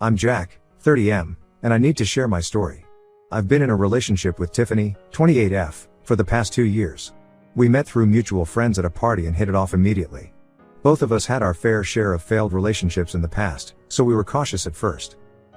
I'm Jack, 30M, and I need to share my story. I've been in a relationship with Tiffany, 28F, for the past 2 years. We met through mutual friends at a party and hit it off immediately. Both of us had our fair share of failed relationships in the past, so we were cautious at first.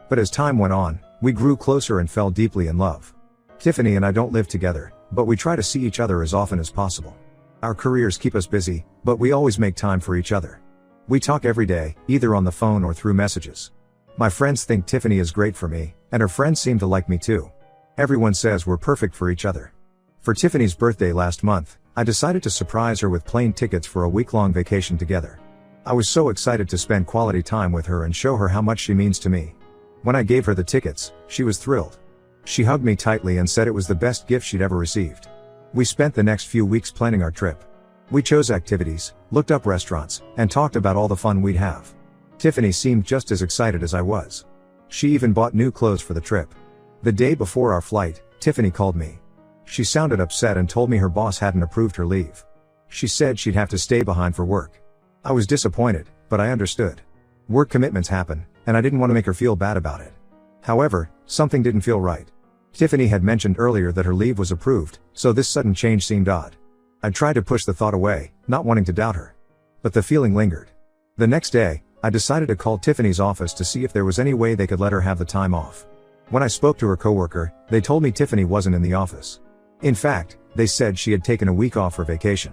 But as time went on, we grew closer and fell deeply in love. Tiffany and I don't live together, but we try to see each other as often as possible. Our careers keep us busy, but we always make time for each other. We talk every day, either on the phone or through messages. My friends think Tiffany is great for me, and her friends seem to like me too. Everyone says we're perfect for each other. For Tiffany's birthday last month, I decided to surprise her with plane tickets for a week-long vacation together. I was so excited to spend quality time with her and show her how much she means to me. When I gave her the tickets, she was thrilled. She hugged me tightly and said it was the best gift she'd ever received. We spent the next few weeks planning our trip. We chose activities, looked up restaurants, and talked about all the fun we'd have. Tiffany seemed just as excited as I was. She even bought new clothes for the trip. The day before our flight, Tiffany called me. She sounded upset and told me her boss hadn't approved her leave. She said she'd have to stay behind for work. I was disappointed, but I understood. Work commitments happen, and I didn't want to make her feel bad about it. However, something didn't feel right. Tiffany had mentioned earlier that her leave was approved, so this sudden change seemed odd. I tried to push the thought away, not wanting to doubt her. But the feeling lingered. The next day, I decided to call Tiffany's office to see if there was any way they could let her have the time off. When I spoke to her coworker, they told me Tiffany wasn't in the office. In fact, they said she had taken a week off for vacation.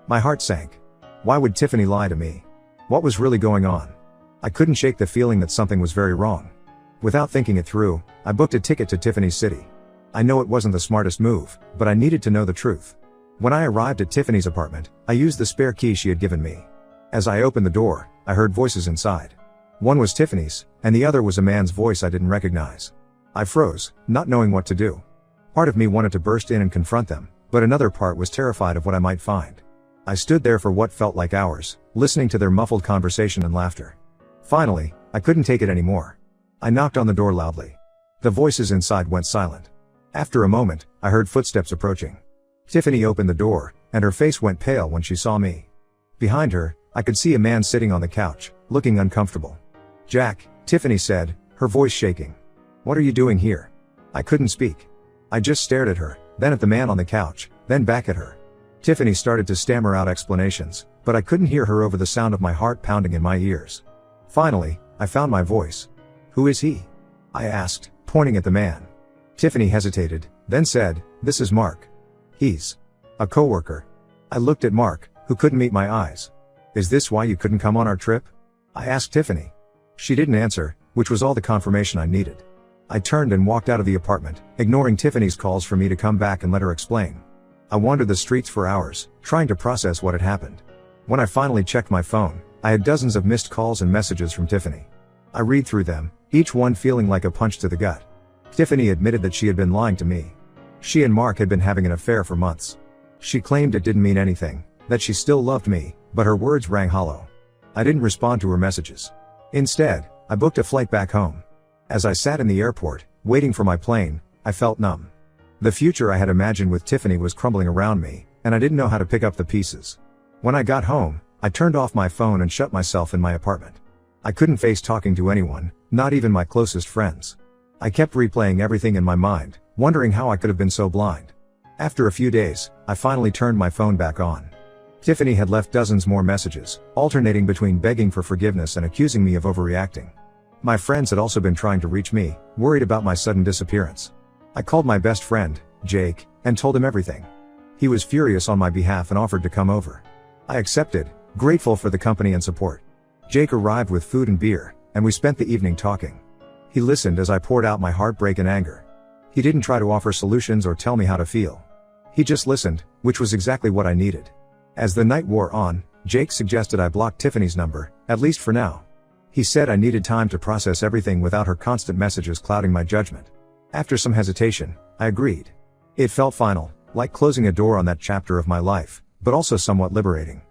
My heart sank. Why would Tiffany lie to me? What was really going on? I couldn't shake the feeling that something was very wrong. Without thinking it through, I booked a ticket to Tiffany's city. I know it wasn't the smartest move, but I needed to know the truth. When I arrived at Tiffany's apartment, I used the spare key she had given me. As I opened the door, I heard voices inside. One was Tiffany's, and the other was a man's voice I didn't recognize. I froze, not knowing what to do. Part of me wanted to burst in and confront them, but another part was terrified of what I might find. I stood there for what felt like hours, listening to their muffled conversation and laughter. Finally, I couldn't take it anymore. I knocked on the door loudly. The voices inside went silent. After a moment, I heard footsteps approaching. Tiffany opened the door, and her face went pale when she saw me. Behind her, I could see a man sitting on the couch, looking uncomfortable. "Jack," Tiffany said, her voice shaking. "What are you doing here?" I couldn't speak. I just stared at her, then at the man on the couch, then back at her. Tiffany started to stammer out explanations, but I couldn't hear her over the sound of my heart pounding in my ears. Finally, I found my voice. "Who is he?" I asked, pointing at the man. Tiffany hesitated, then said, "This is Mark. He's a coworker." I looked at Mark, who couldn't meet my eyes. "Is this why you couldn't come on our trip?" I asked Tiffany. She didn't answer, which was all the confirmation I needed. I turned and walked out of the apartment, ignoring Tiffany's calls for me to come back and let her explain. I wandered the streets for hours, trying to process what had happened. When I finally checked my phone, I had dozens of missed calls and messages from Tiffany. I read through them, each one feeling like a punch to the gut. Tiffany admitted that she had been lying to me. She and Mark had been having an affair for months. She claimed it didn't mean anything, that she still loved me, but her words rang hollow. I didn't respond to her messages. Instead, I booked a flight back home. As I sat in the airport, waiting for my plane, I felt numb. The future I had imagined with Tiffany was crumbling around me, and I didn't know how to pick up the pieces. When I got home, I turned off my phone and shut myself in my apartment. I couldn't face talking to anyone, not even my closest friends. I kept replaying everything in my mind, wondering how I could have been so blind. After a few days, I finally turned my phone back on. Tiffany had left dozens more messages, alternating between begging for forgiveness and accusing me of overreacting. My friends had also been trying to reach me, worried about my sudden disappearance. I called my best friend, Jake, and told him everything. He was furious on my behalf and offered to come over. I accepted, grateful for the company and support. Jake arrived with food and beer, and we spent the evening talking. He listened as I poured out my heartbreak and anger. He didn't try to offer solutions or tell me how to feel. He just listened, which was exactly what I needed. As the night wore on, Jake suggested I block Tiffany's number, at least for now. He said I needed time to process everything without her constant messages clouding my judgment. After some hesitation, I agreed. It felt final, like closing a door on that chapter of my life, but also somewhat liberating.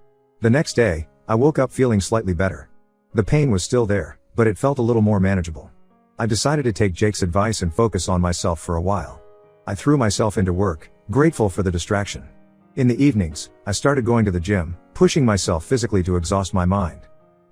The next day, I woke up feeling slightly better. The pain was still there, but it felt a little more manageable. I decided to take Jake's advice and focus on myself for a while. I threw myself into work, grateful for the distraction. In the evenings, I started going to the gym, pushing myself physically to exhaust my mind.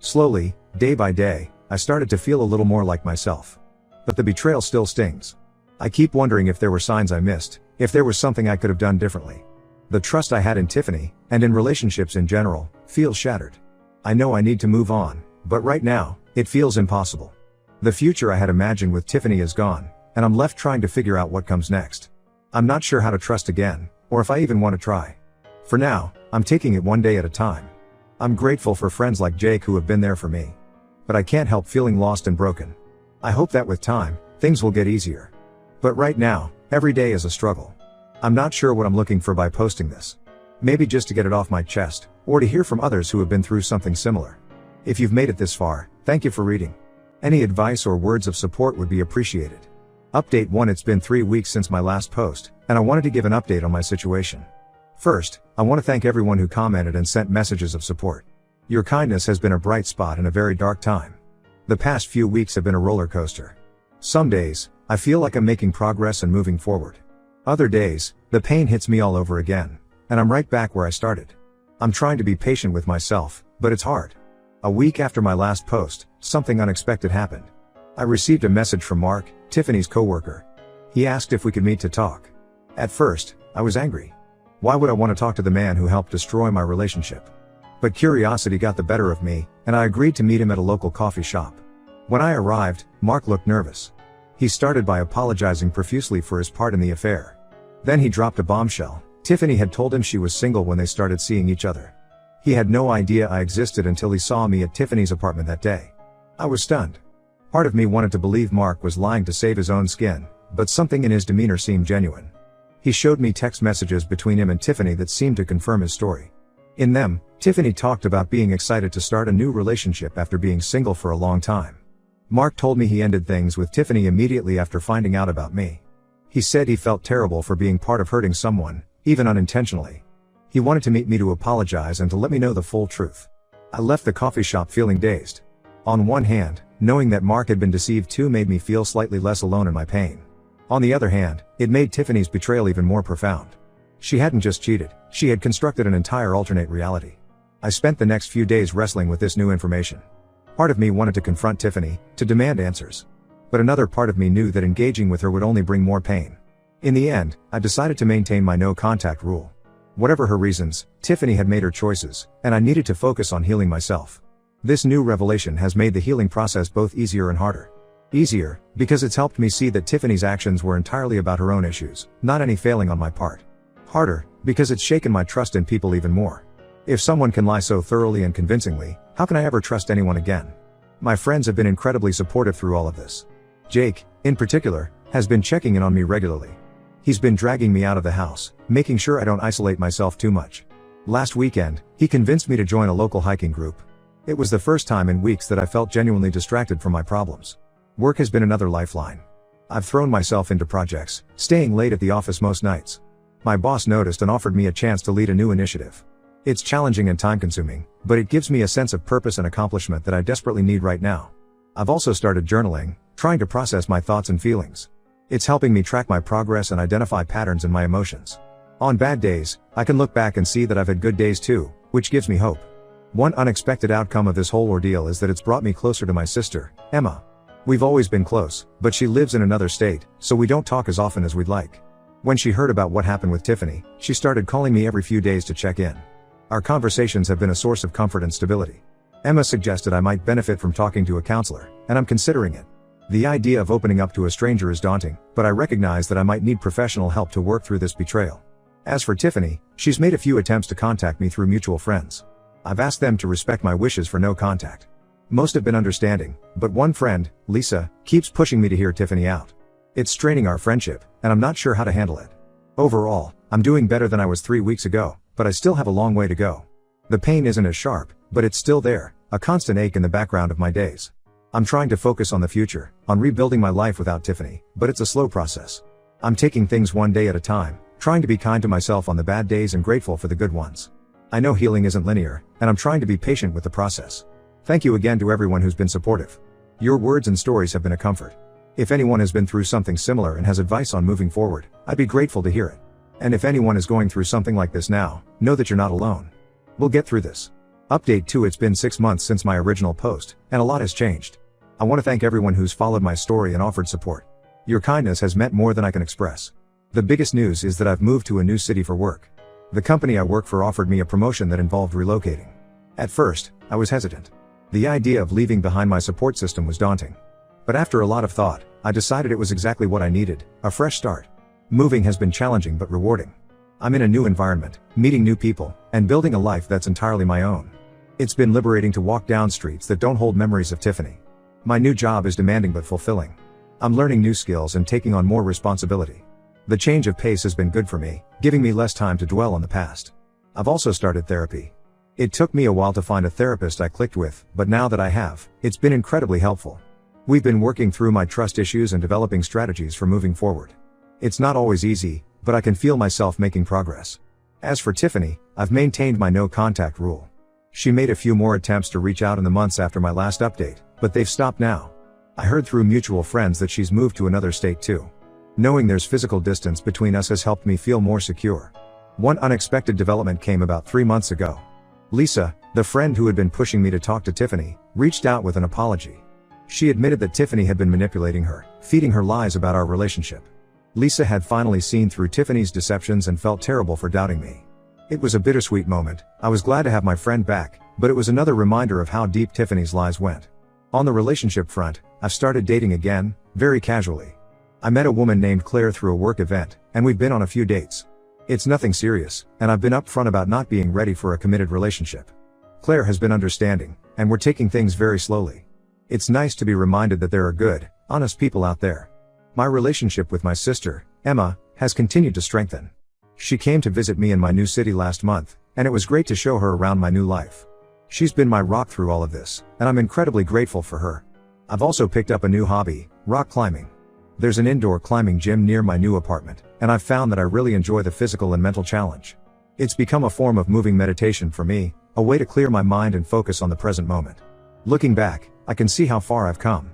Slowly, day by day, I started to feel a little more like myself. But the betrayal still stings. I keep wondering if there were signs I missed, if there was something I could have done differently. The trust I had in Tiffany, and in relationships in general, feels shattered. I know I need to move on, but right now, it feels impossible. The future I had imagined with Tiffany is gone, and I'm left trying to figure out what comes next. I'm not sure how to trust again, or if I even want to try. For now, I'm taking it one day at a time. I'm grateful for friends like Jake who have been there for me. But I can't help feeling lost and broken. I hope that with time, things will get easier. But right now, every day is a struggle. I'm not sure what I'm looking for by posting this. Maybe just to get it off my chest, or to hear from others who have been through something similar. If you've made it this far, thank you for reading. Any advice or words of support would be appreciated. Update 1. It's been 3 weeks since my last post, and I wanted to give an update on my situation. First, I want to thank everyone who commented and sent messages of support. Your kindness has been a bright spot in a very dark time. The past few weeks have been a roller coaster. Some days, I feel like I'm making progress and moving forward. Other days, the pain hits me all over again, and I'm right back where I started. I'm trying to be patient with myself, but it's hard. A week after my last post, something unexpected happened. I received a message from Mark, Tiffany's coworker. He asked if we could meet to talk. At first, I was angry. Why would I want to talk to the man who helped destroy my relationship? But curiosity got the better of me, and I agreed to meet him at a local coffee shop. When I arrived, Mark looked nervous. He started by apologizing profusely for his part in the affair. Then he dropped a bombshell. Tiffany had told him she was single when they started seeing each other. He had no idea I existed until he saw me at Tiffany's apartment that day. I was stunned. Part of me wanted to believe Mark was lying to save his own skin, but something in his demeanor seemed genuine. He showed me text messages between him and Tiffany that seemed to confirm his story. In them, Tiffany talked about being excited to start a new relationship after being single for a long time. Mark told me he ended things with Tiffany immediately after finding out about me. He said he felt terrible for being part of hurting someone, even unintentionally. He wanted to meet me to apologize and to let me know the full truth. I left the coffee shop feeling dazed. On one hand, knowing that Mark had been deceived too made me feel slightly less alone in my pain. On the other hand, it made Tiffany's betrayal even more profound. She hadn't just cheated, she had constructed an entire alternate reality. I spent the next few days wrestling with this new information. Part of me wanted to confront Tiffany, to demand answers. But another part of me knew that engaging with her would only bring more pain. In the end, I decided to maintain my no-contact rule. Whatever her reasons, Tiffany had made her choices, and I needed to focus on healing myself. This new revelation has made the healing process both easier and harder. Easier, because it's helped me see that Tiffany's actions were entirely about her own issues, not any failing on my part. Harder, because it's shaken my trust in people even more. If someone can lie so thoroughly and convincingly, how can I ever trust anyone again? My friends have been incredibly supportive through all of this. Jake, in particular, has been checking in on me regularly. He's been dragging me out of the house, making sure I don't isolate myself too much. Last weekend, he convinced me to join a local hiking group. It was the first time in weeks that I felt genuinely distracted from my problems. Work has been another lifeline. I've thrown myself into projects, staying late at the office most nights. My boss noticed and offered me a chance to lead a new initiative. It's challenging and time-consuming, but it gives me a sense of purpose and accomplishment that I desperately need right now. I've also started journaling, trying to process my thoughts and feelings. It's helping me track my progress and identify patterns in my emotions. On bad days, I can look back and see that I've had good days too, which gives me hope. One unexpected outcome of this whole ordeal is that it's brought me closer to my sister, Emma. We've always been close, but she lives in another state, so we don't talk as often as we'd like. When she heard about what happened with Tiffany, she started calling me every few days to check in. Our conversations have been a source of comfort and stability. Emma suggested I might benefit from talking to a counselor, and I'm considering it. The idea of opening up to a stranger is daunting, but I recognize that I might need professional help to work through this betrayal. As for Tiffany, she's made a few attempts to contact me through mutual friends. I've asked them to respect my wishes for no contact. Most have been understanding, but one friend, Lisa, keeps pushing me to hear Tiffany out. It's straining our friendship, and I'm not sure how to handle it. Overall, I'm doing better than I was 3 weeks ago, but I still have a long way to go. The pain isn't as sharp, but it's still there, a constant ache in the background of my days. I'm trying to focus on the future, on rebuilding my life without Tiffany, but it's a slow process. I'm taking things one day at a time, trying to be kind to myself on the bad days and grateful for the good ones. I know healing isn't linear, and I'm trying to be patient with the process. Thank you again to everyone who's been supportive. Your words and stories have been a comfort. If anyone has been through something similar and has advice on moving forward, I'd be grateful to hear it. And if anyone is going through something like this now, know that you're not alone. We'll get through this. Update 2. It's been 6 months since my original post, and a lot has changed. I want to thank everyone who's followed my story and offered support. Your kindness has meant more than I can express. The biggest news is that I've moved to a new city for work. The company I work for offered me a promotion that involved relocating. At first, I was hesitant. The idea of leaving behind my support system was daunting. But after a lot of thought, I decided it was exactly what I needed, a fresh start. Moving has been challenging but rewarding. I'm in a new environment, meeting new people, and building a life that's entirely my own. It's been liberating to walk down streets that don't hold memories of Tiffany. My new job is demanding but fulfilling. I'm learning new skills and taking on more responsibility. The change of pace has been good for me, giving me less time to dwell on the past. I've also started therapy. It took me a while to find a therapist I clicked with, but now that I have, it's been incredibly helpful. We've been working through my trust issues and developing strategies for moving forward. It's not always easy, but I can feel myself making progress. As for Tiffany, I've maintained my no contact rule. She made a few more attempts to reach out in the months after my last update, but they've stopped now. I heard through mutual friends that she's moved to another state too. Knowing there's physical distance between us has helped me feel more secure. One unexpected development came about 3 months ago. Lisa, the friend who had been pushing me to talk to Tiffany, reached out with an apology. She admitted that Tiffany had been manipulating her, feeding her lies about our relationship. Lisa had finally seen through Tiffany's deceptions and felt terrible for doubting me. It was a bittersweet moment. I was glad to have my friend back, but it was another reminder of how deep Tiffany's lies went. On the relationship front, I've started dating again, very casually. I met a woman named Claire through a work event, and we've been on a few dates. It's nothing serious, and I've been upfront about not being ready for a committed relationship. Claire has been understanding, and we're taking things very slowly. It's nice to be reminded that there are good, honest people out there. My relationship with my sister, Emma, has continued to strengthen. She came to visit me in my new city last month, and it was great to show her around my new life. She's been my rock through all of this, and I'm incredibly grateful for her. I've also picked up a new hobby, rock climbing. There's an indoor climbing gym near my new apartment, and I've found that I really enjoy the physical and mental challenge. It's become a form of moving meditation for me, a way to clear my mind and focus on the present moment. Looking back, I can see how far I've come.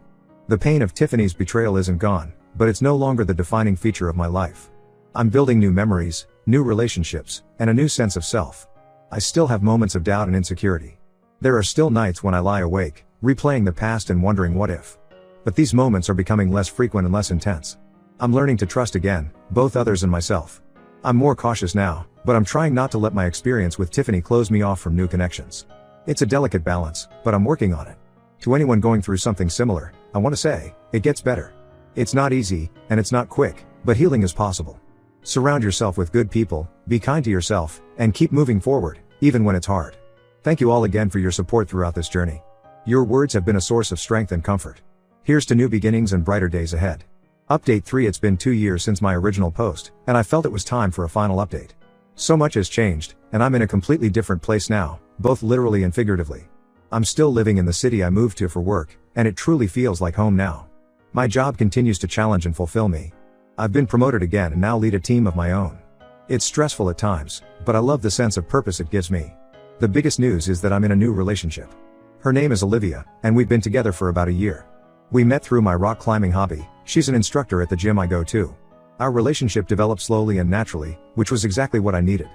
The pain of Tiffany's betrayal isn't gone, but it's no longer the defining feature of my life. I'm building new memories, new relationships, and a new sense of self. I still have moments of doubt and insecurity. There are still nights when I lie awake, replaying the past and wondering what if. But these moments are becoming less frequent and less intense. I'm learning to trust again, both others and myself. I'm more cautious now, but I'm trying not to let my experience with Tiffany close me off from new connections. It's a delicate balance, but I'm working on it. To anyone going through something similar, I want to say, it gets better. It's not easy, and it's not quick, but healing is possible. Surround yourself with good people, be kind to yourself, and keep moving forward, even when it's hard. Thank you all again for your support throughout this journey. Your words have been a source of strength and comfort. Here's to new beginnings and brighter days ahead. Update 3. It's been 2 years since my original post, and I felt it was time for a final update. So much has changed, and I'm in a completely different place now, both literally and figuratively. I'm still living in the city I moved to for work, and it truly feels like home now. My job continues to challenge and fulfill me. I've been promoted again and now lead a team of my own. It's stressful at times, but I love the sense of purpose it gives me. The biggest news is that I'm in a new relationship. Her name is Olivia, and we've been together for about a year. We met through my rock climbing hobby. She's an instructor at the gym I go to. Our relationship developed slowly and naturally, which was exactly what I needed.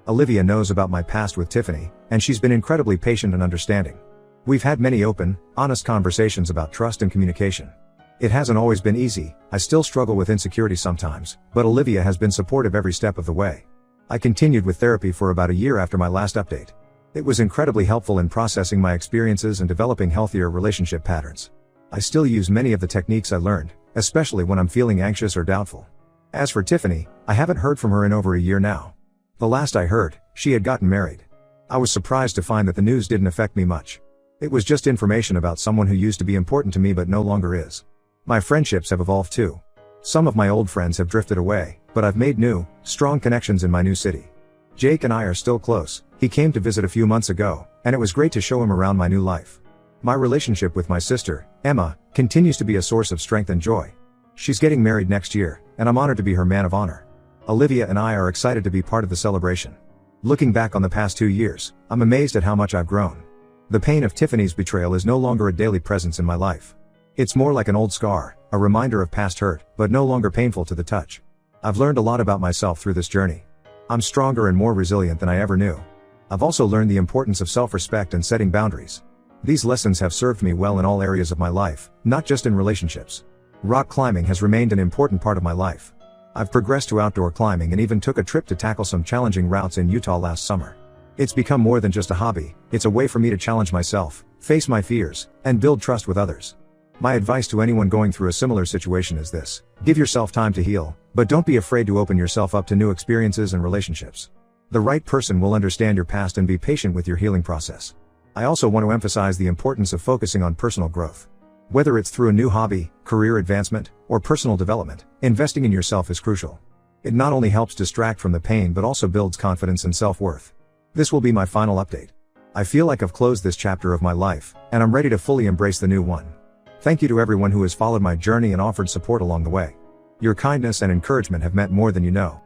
Olivia knows about my past with Tiffany, and she's been incredibly patient and understanding. We've had many open, honest conversations about trust and communication. It hasn't always been easy. I still struggle with insecurity sometimes, but Olivia has been supportive every step of the way. I continued with therapy for about a year after my last update. It was incredibly helpful in processing my experiences and developing healthier relationship patterns. I still use many of the techniques I learned, especially when I'm feeling anxious or doubtful. As for Tiffany, I haven't heard from her in over a year now. The last I heard, she had gotten married. I was surprised to find that the news didn't affect me much. It was just information about someone who used to be important to me but no longer is. My friendships have evolved too. Some of my old friends have drifted away, but I've made new, strong connections in my new city. Jake and I are still close. He came to visit a few months ago, and it was great to show him around my new life. My relationship with my sister, Emma, continues to be a source of strength and joy. She's getting married next year, and I'm honored to be her man of honor. Olivia and I are excited to be part of the celebration. Looking back on the past 2 years, I'm amazed at how much I've grown. The pain of Tiffany's betrayal is no longer a daily presence in my life. It's more like an old scar, a reminder of past hurt, but no longer painful to the touch. I've learned a lot about myself through this journey. I'm stronger and more resilient than I ever knew. I've also learned the importance of self-respect and setting boundaries. These lessons have served me well in all areas of my life, not just in relationships. Rock climbing has remained an important part of my life. I've progressed to outdoor climbing and even took a trip to tackle some challenging routes in Utah last summer. It's become more than just a hobby, it's a way for me to challenge myself, face my fears, and build trust with others. My advice to anyone going through a similar situation is this: give yourself time to heal, but don't be afraid to open yourself up to new experiences and relationships. The right person will understand your past and be patient with your healing process. I also want to emphasize the importance of focusing on personal growth. Whether it's through a new hobby, career advancement, or personal development, investing in yourself is crucial. It not only helps distract from the pain but also builds confidence and self-worth. This will be my final update. I feel like I've closed this chapter of my life, and I'm ready to fully embrace the new one. Thank you to everyone who has followed my journey and offered support along the way. Your kindness and encouragement have meant more than you know.